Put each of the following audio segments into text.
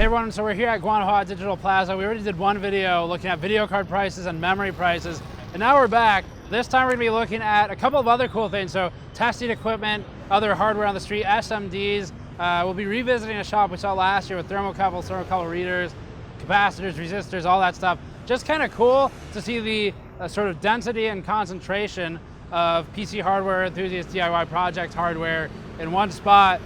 Hey everyone, so we're here at Guang Hua Digital Plaza. We already did one video looking at video card prices and memory prices, and now we're back. This time we're gonna be looking at a couple of other cool things. So testing equipment, other hardware on the street, SMDs. We'll be revisiting a shop we saw last year with thermocouple readers, capacitors, resistors, all that stuff. Just kind of cool to see the sort of density and concentration of PC hardware enthusiast DIY project hardware in one spot,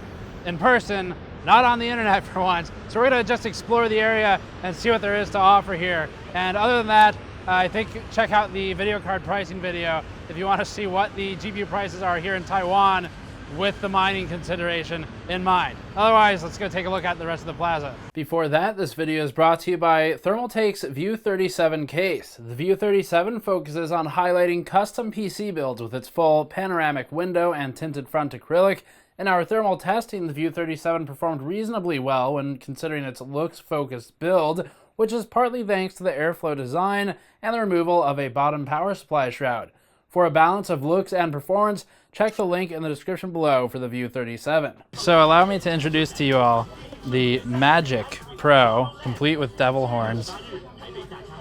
in person, not on the internet for once. So we're gonna just explore the area and see what there is to offer here. And other than that, I think check out the video card pricing video if you want to see what the GPU prices are here in Taiwan with the mining consideration in mind. Otherwise, let's go take a look at the rest of the plaza. Before that, this video is brought to you by Thermaltake's View 37 case. The View 37 focuses on highlighting custom PC builds with its full panoramic window and tinted front acrylic. In our thermal testing, the View 37 performed reasonably well when considering its looks-focused build, which is partly thanks to the airflow design and the removal of a bottom power supply shroud. For a balance of looks and performance, check the link in the description below for the View 37. So allow me to introduce to you all the Magic Pro, complete with devil horns,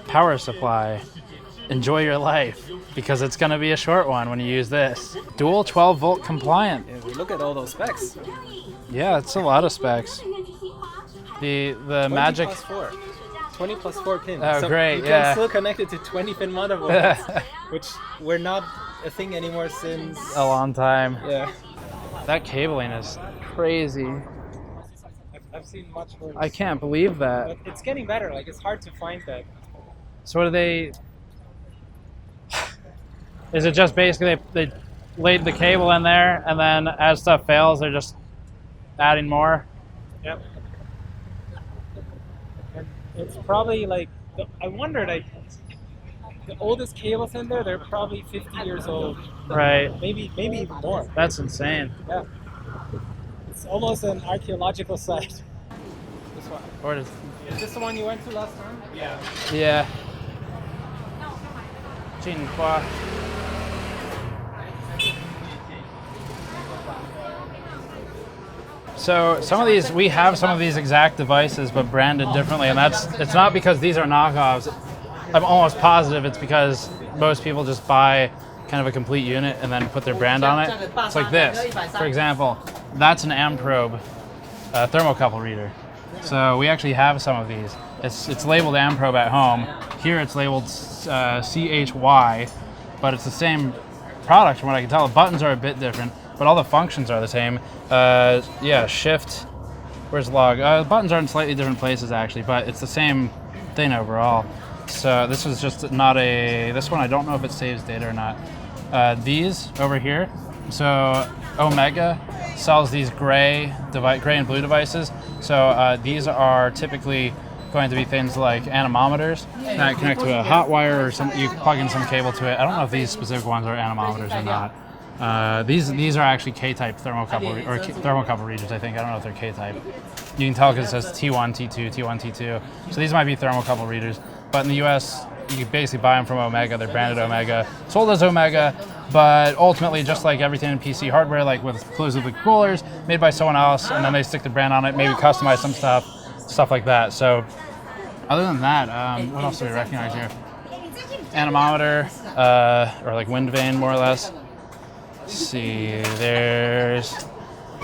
power supply. Enjoy your life, because it's going to be a short one when you use this. Dual 12 volt compliant. Yeah, we look at all those specs. Yeah, it's a lot of specs. The 20 Magic... plus 4. 20 plus 4 pins. Oh, so great, you yeah. can still connect it to 20 pin motherboards, which were not a thing anymore since... a long time. Yeah. That cabling is crazy. I've seen much worse. I can't believe that. But it's getting better. Like, it's hard to find that. So what do they... Is it just basically they laid the cable in there, and then as stuff fails, they're just adding more? Yep. And it's probably like, I wonder, like, the oldest cables in there, they're probably 50 years old. Right. Maybe even more. That's insane. Yeah. It's almost an archaeological site. This one. Or is this the one you went to last time? Yeah. yeah. Jinhua. So some of these, we have some of these exact devices, but branded differently, and it's not because these are knockoffs. I'm almost positive it's because most people just buy kind of a complete unit and then put their brand on it. It's like this, for example. That's an Amprobe thermocouple reader. So we actually have some of these. It's labeled Amprobe at home. Here it's labeled CHY, but it's the same product from what I can tell. The buttons are a bit different, but all the functions are the same. Yeah, shift, where's log? The buttons are in slightly different places actually, but it's the same thing overall. So this is just not this one I don't know if it saves data or not. These over here, so Omega sells these gray and blue devices. So these are typically going to be things like anemometers that connect to a hot wire, or you plug in some cable to it. I don't know if these specific ones are anemometers or not. These are actually K-type thermocouple readers, I think. I don't know if they're K-type. You can tell because it says T1, T2, T1, T2. So these might be thermocouple readers. But in the US, you can basically buy them from Omega. They're branded Omega, sold as Omega, but ultimately, just like everything in PC hardware, like with closed-loop coolers, made by someone else, and then they stick the brand on it, maybe customize some stuff like that. So other than that, what else do we recognize here? Anemometer, or like wind vane, more or less. Let's see, there's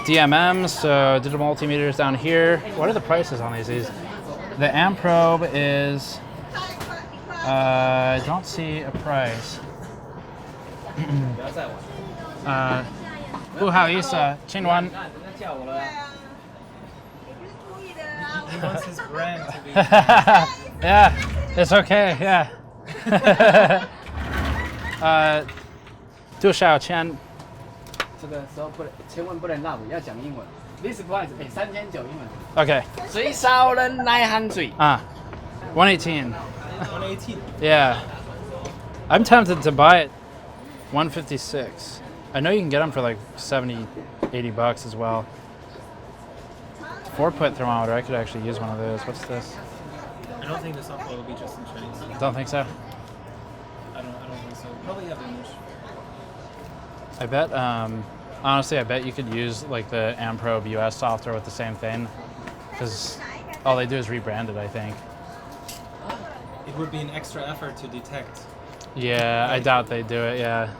DMMs, so digital multimeters down here. What are the prices on these? The Amprobe is, I don't see a price. 不好意思，请问 He wants his brand to be... Yeah, it's okay, yeah. 多少钱？这个时候千万不能让，要讲英文。This price 3900英文。 Okay. 3,900。118. 118. Yeah. I'm tempted to buy it. 156. I know you can get them for like 70, 80 bucks as well. 4-put thermometer. I could actually use one of those. What's this? I don't think the software will be just in Chinese. Don't think so. I don't think so. Probably have English. I bet, honestly, I bet you could use like the Amprobe US software with the same thing, because all they do is rebrand it, I think. It would be an extra effort to detect. Yeah, I doubt they do it, yeah.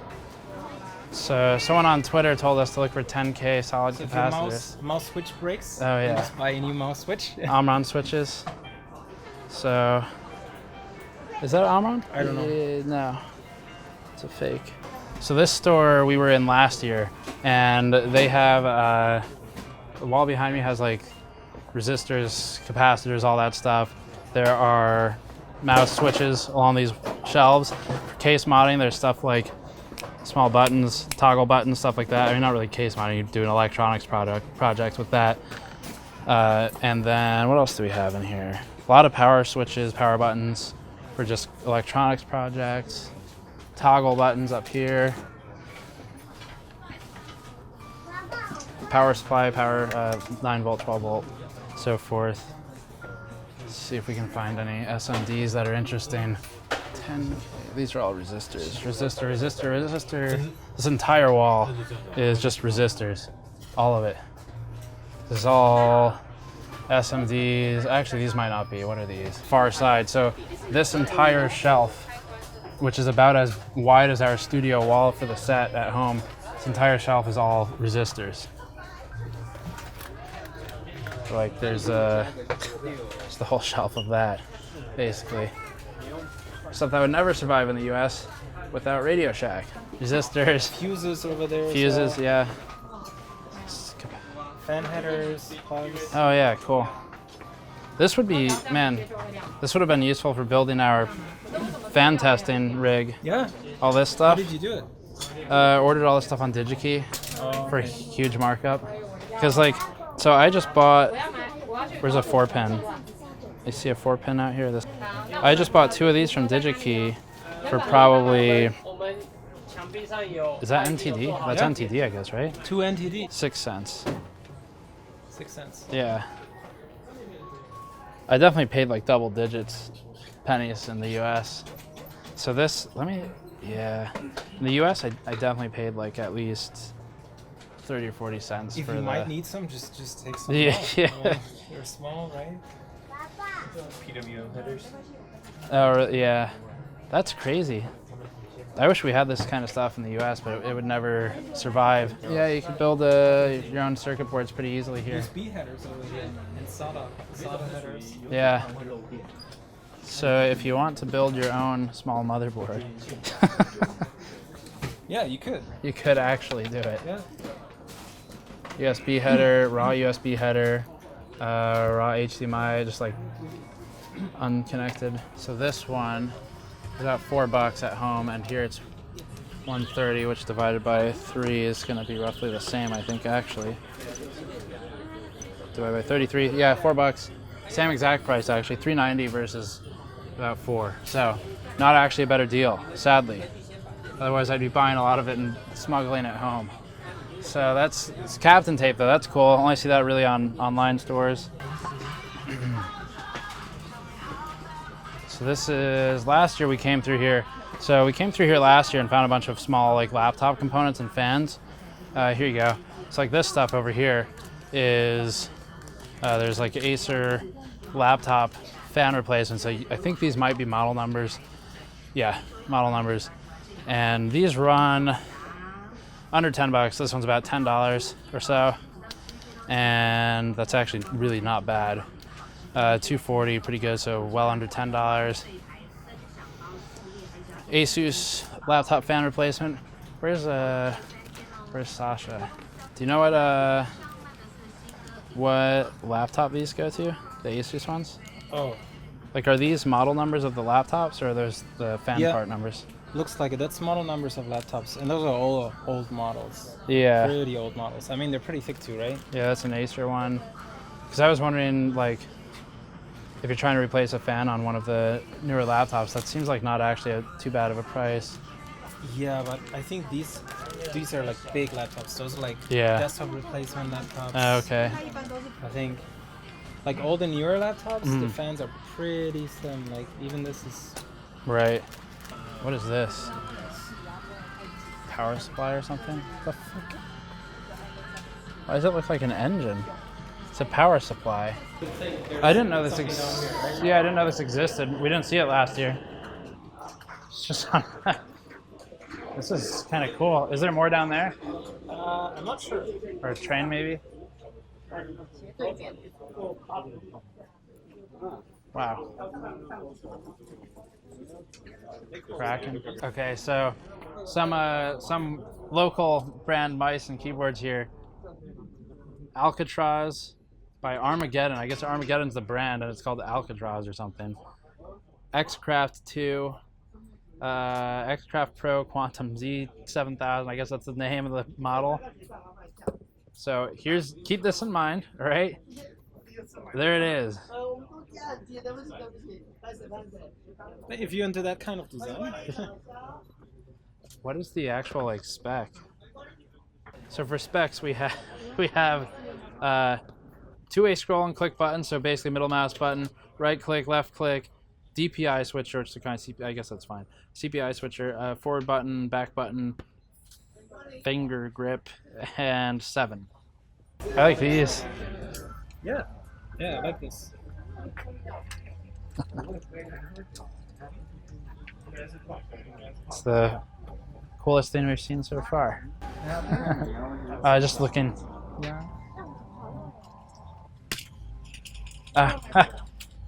So someone on Twitter told us to look for 10K solid So if your capacitors. mouse switch breaks, Oh, yeah. just buy a new mouse switch. Omron switches. So, is that Omron? I don't know. No, it's a fake. So this store we were in last year, and they have, the wall behind me has like resistors, capacitors, all that stuff. There are mouse switches along these shelves. For case modding, there's stuff like small buttons, toggle buttons, stuff like that. I mean, not really case modding, you do an electronics project with that. And then what else do we have in here? A lot of power switches, power buttons for just electronics projects. Toggle buttons up here. Power supply, power 9 volt, 12 volt, so forth. Let's see if we can find any SMDs that are interesting. 10K. These are all resistors. Resistor, resistor, resistor. This entire wall is just resistors. All of it. This is all SMDs. Actually, these might not be. What are these? Far side. So this entire shelf, which is about as wide as our studio wall for the set at home, this entire shelf is all resistors. Like there's just the whole shelf of that, basically. Stuff that would never survive in the US without Radio Shack. Resistors. Fuses over there. Fuses, yeah. Fan headers, plugs. Oh yeah, cool. This would be, man, this would have been useful for building our fan testing rig. Yeah. All this How stuff. did you do it? Ordered all this stuff on DigiKey for a Okay. huge markup. Because like, so I just bought, where's a 4-pin? You see a 4-pin out here? This. I just bought 2 of these from DigiKey for probably, is that NTD? That's Yeah. NTD, I guess, right? 2 NTD. 6 cents. 6 cents. Yeah. I definitely paid like double digits pennies in the US. So this, yeah. In the US, I definitely paid like at least 30 or 40 cents If for you the... might need some, just take some. Yeah, out. yeah. Well, they're small, right? PWM headers. Oh, yeah. That's crazy. I wish we had this kind of stuff in the US, but it would never survive. Yeah, you could build your own circuit boards pretty easily here. USB headers over here and SATA headers. Yeah. So if you want to build your own small motherboard, Yeah, you could. you could actually do it. Yeah. USB header, raw USB header, raw HDMI, just like unconnected. So this one is about $4 at home, and here it's 130, which divided by 3 is going to be roughly the same, I think, actually. Divided by 33, yeah, $4. Same exact price, actually, $3.90 versus about 4. So not actually a better deal, sadly. Otherwise, I'd be buying a lot of it and smuggling it home. So it's Captain Tape, though. That's cool. Only see that really on online stores. So this is, last year we came through here. So we came through here last year and found a bunch of small like laptop components and fans. Here you go. It's like this stuff over here is, there's like Acer laptop fan replacements. So I think these might be model numbers. Yeah, model numbers. And these run under $10. This one's about $10 or so. And that's actually really not bad. $240, pretty good, so well under $10. Asus laptop fan replacement. Where's Sascha? Do you know what laptop these go to? The Asus ones? Oh, Like, are these model numbers of the laptops, or are those the fan Yeah. part numbers? looks like it. That's model numbers of laptops, and those are all old models. Yeah. Pretty old models. I mean, they're pretty thick too, right? Yeah, that's an Acer one. Because I was wondering, like, if you're trying to replace a fan on one of the newer laptops, that seems like not actually too bad of a price. Yeah, but I think these are like big laptops. Those are like Yeah. desktop replacement laptops. Okay. I think like all the newer laptops, the Mhm. fans are pretty slim. Like even this is Right. What is this? Power supply or something? What the fuck? Why does it look like an engine? It's a power supply. I didn't know this. Yeah, I didn't know this existed. We didn't see it last year. It's just on. This is kind of cool. Is there more down there? I'm not sure. Or a train, maybe? Wow. Cracking. Okay, so some local brand mice and keyboards here. Alcatraz by Armageddon. I guess Armageddon's the brand, and it's called Alcatraz or something. Xcraft 2. Xcraft Pro Quantum Z7000. I guess that's the name of the model. So keep this in mind, all right? There it is. If you're into that kind of design. What is the actual like spec? So for specs, we have two-way scroll and click button. So basically, middle mouse button, right click, left click. DPI switcher, which is the kind of CPI, I guess that's fine. CPI switcher, forward button, back button, finger grip, and 7. I like these. Yeah, I like this. It's the coolest thing we've seen so far. Just looking.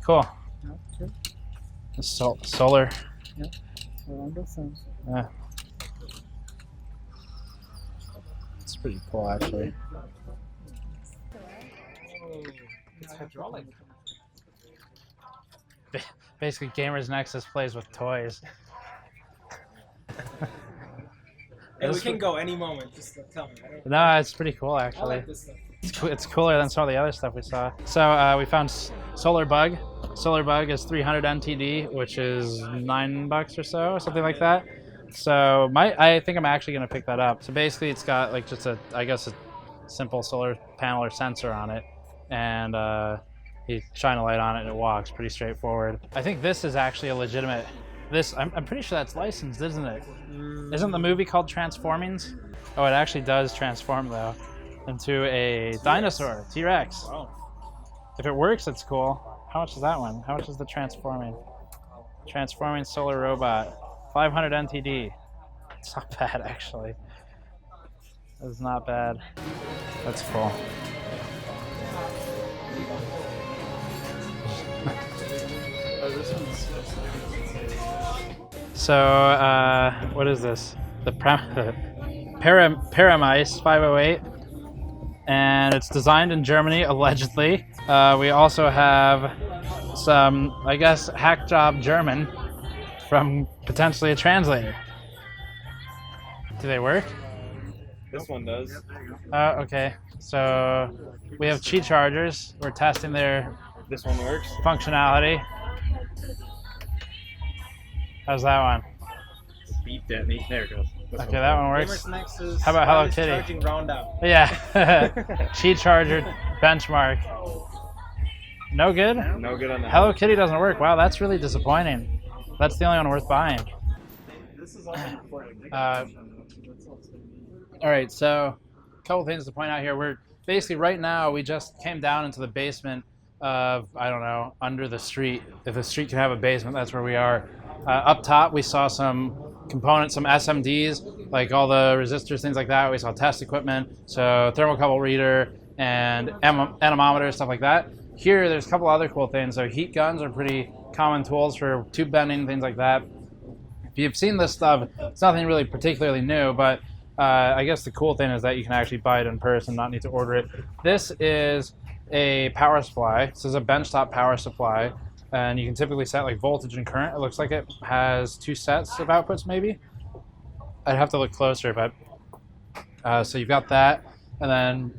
Cool. Solar. Yeah. It's pretty cool, actually. It's hydraulic. Basically, Gamers Nexus plays with toys. Hey, we can go any moment. Just tell me. No, it's pretty cool, I actually. like this stuff. It's cooler than some of the other stuff we saw. So we found Solar Bug. Solar Bug is 300 NTD, which is $9 or so, something like that. So I think I'm actually gonna pick that up. So basically, it's got like just a simple solar panel or sensor on it, and you shine a light on it and it walks. Pretty straightforward. I think this is actually a legitimate. I'm pretty sure that's licensed, isn't it? Isn't the movie called Transformings? Oh, it actually does transform though into a dinosaur, T-Rex. Wow. If it works, it's cool. How much is that one? How much is the transforming? Transforming solar robot, 500 NTD. It's not bad, actually. It's not bad. That's cool. So, what is this? The Paramice 508. And it's designed in Germany, allegedly. We also have some, I guess, hack job German from potentially a translator. Do they work? This one does. Okay. So we have Qi chargers. We're testing their This one works. functionality. How's that one? Beeped at me. There it goes. Okay, that one works. Gamers Nexus. How about Hello wireless Kitty? Charging roundout. Yeah. Qi charger benchmark. No good? No good on that. Hello Kitty doesn't work. Wow, that's really disappointing. That's the only one worth buying. This is also important. All right, so a couple things to point out here. We're basically right now, we just came down into the basement of, I don't know, under the street. If the street can have a basement, that's where we are. Up top, we saw some components, some SMDs, like all the resistors, things like that. We saw test equipment, so thermocouple reader and anemometer, stuff like that. Here, there's a couple other cool things. So heat guns are pretty common tools for tube bending, things like that. If you've seen this stuff, it's nothing really particularly new, but I guess the cool thing is that you can actually buy it in person, not need to order it. This is a power supply. This is a benchtop power supply, and you can typically set like voltage and current. It looks like it has 2 sets of outputs, maybe. I'd have to look closer, but so you've got that, and then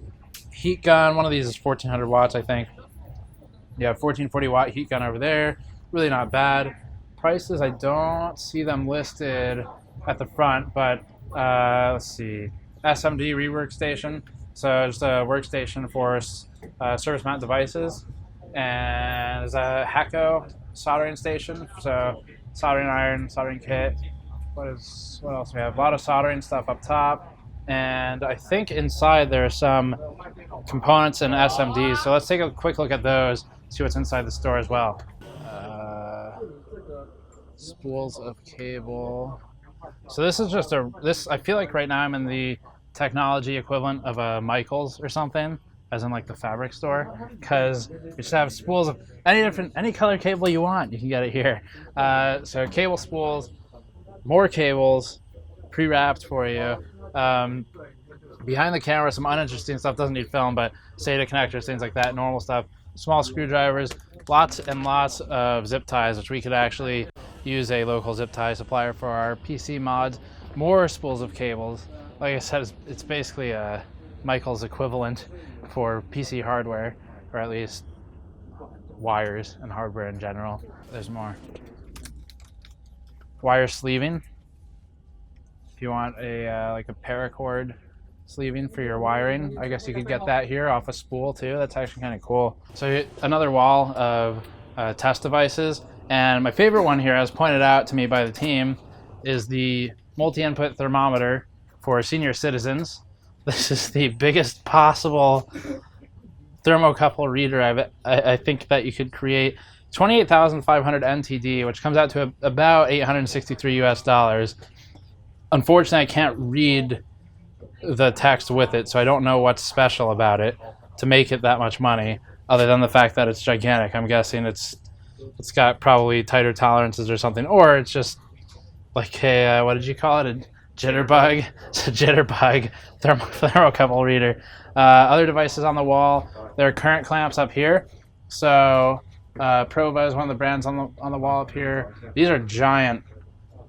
heat gun. One of these is 1400 watts, I think. Yeah, 1440 watt heat gun over there. Really not bad. Prices, I don't see them listed at the front, but let's see. SMD rework station. So just a workstation for service mount devices. And there's a Hacko soldering station. So soldering iron, soldering kit. What else do we have? A lot of soldering stuff up top. And I think inside there are some components and SMDs. So let's take a quick look at those, see what's inside the store as well. Spools of cable. So this is just I feel like right now I'm in the technology equivalent of a Michael's or something, as in like the fabric store, because you just have spools of any color cable you want, you can get it here. So cable spools, more cables, pre-wrapped for you. Behind the camera, some uninteresting stuff, doesn't need film, but SATA connectors, things like that, normal stuff. Small screwdrivers, lots and lots of zip ties, which we could actually use a local zip tie supplier for our PC mods. More spools of cables. Like I said, it's basically a Michael's equivalent for PC hardware, or at least wires and hardware in general. There's more. Wire sleeving. If you want a like a paracord sleeving for your wiring, I guess you could get that here off a spool too. That's actually kind of cool. So another wall of test devices, and my favorite one here, as pointed out to me by the team, is the multi-input thermometer for senior citizens. This is the biggest possible thermocouple reader I think that you could create. 28,500 NTD, which comes out to about 863 US dollars. Unfortunately, I can't read the text with it, so I don't know what's special about it to make it that much money, other than the fact that it's gigantic. I'm guessing it's got probably tighter tolerances or something, or it's just like a what did you call it? A jitterbug. It's a jitterbug thermocouple reader. Other devices on the wall. There are current clamps up here. So Prova is one of the brands on the wall up here. These are giant.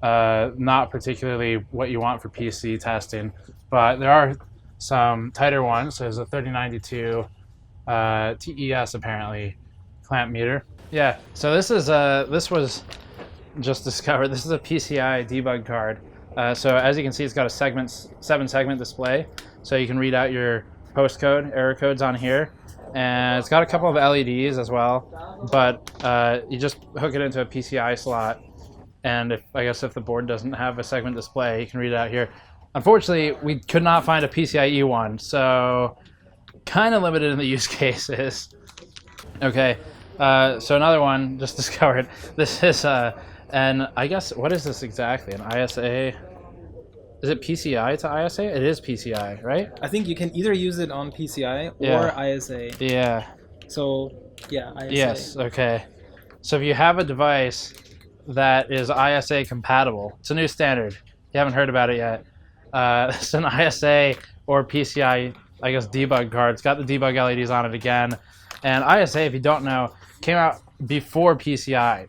Not particularly what you want for PC testing, but there are some tighter ones. So there's a 3092 TES apparently clamp meter. Yeah, so this was just discovered. This is a PCI debug card. So as you can see, it's got a 7-segment display, so you can read out your postcode, error codes on here, and it's got a couple of LEDs as well. But you just hook it into a PCI slot. And I guess if the board doesn't have a segment display, you can read it out here. Unfortunately, we could not find a PCIe one, so kind of limited in the use cases. Okay, so another one just discovered. This is and I guess, what is this exactly? An ISA? Is it PCI to ISA? It is PCI, right? I think you can either use it on PCI Yeah. or ISA. Yeah. So yeah, ISA. Yes. Okay. So if you have a device that is ISA compatible, it's a new standard. You haven't heard about it yet. It's an ISA or PCI, I guess, debug card. It's got the debug LEDs on it again. And ISA, if you don't know, came out before PCI,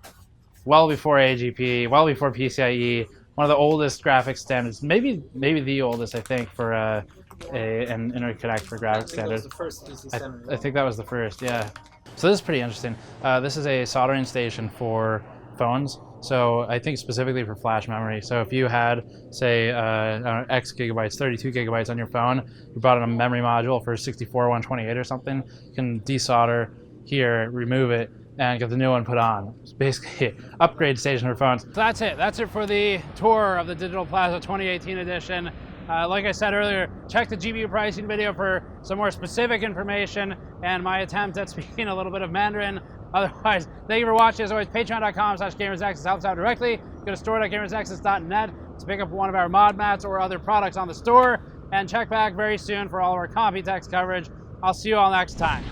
well before AGP, well before PCIe. One of the oldest graphics standards, maybe the oldest, I think, for an interconnect for graphics standards. The first is the standard. I think that was the first, yeah. So this is pretty interesting. This is a soldering station for phones. So I think specifically for flash memory. So if you had, say, X gigabytes, 32 gigabytes on your phone, you brought in a memory module for 64, 128 or something, you can desolder here, remove it, and get the new one put on. It's basically an upgrade station for phones. So that's it. That's it for the tour of the Digital Plaza 2018 edition. Like I said earlier, check the GPU pricing video for some more specific information and my attempt at speaking a little bit of Mandarin. Otherwise, thank you for watching. As always, patreon.com/GamersNexus helps out directly. Go to store.gamersnexus.net to pick up one of our mod mats or other products on the store. And check back very soon for all of our Computex coverage. I'll see you all next time.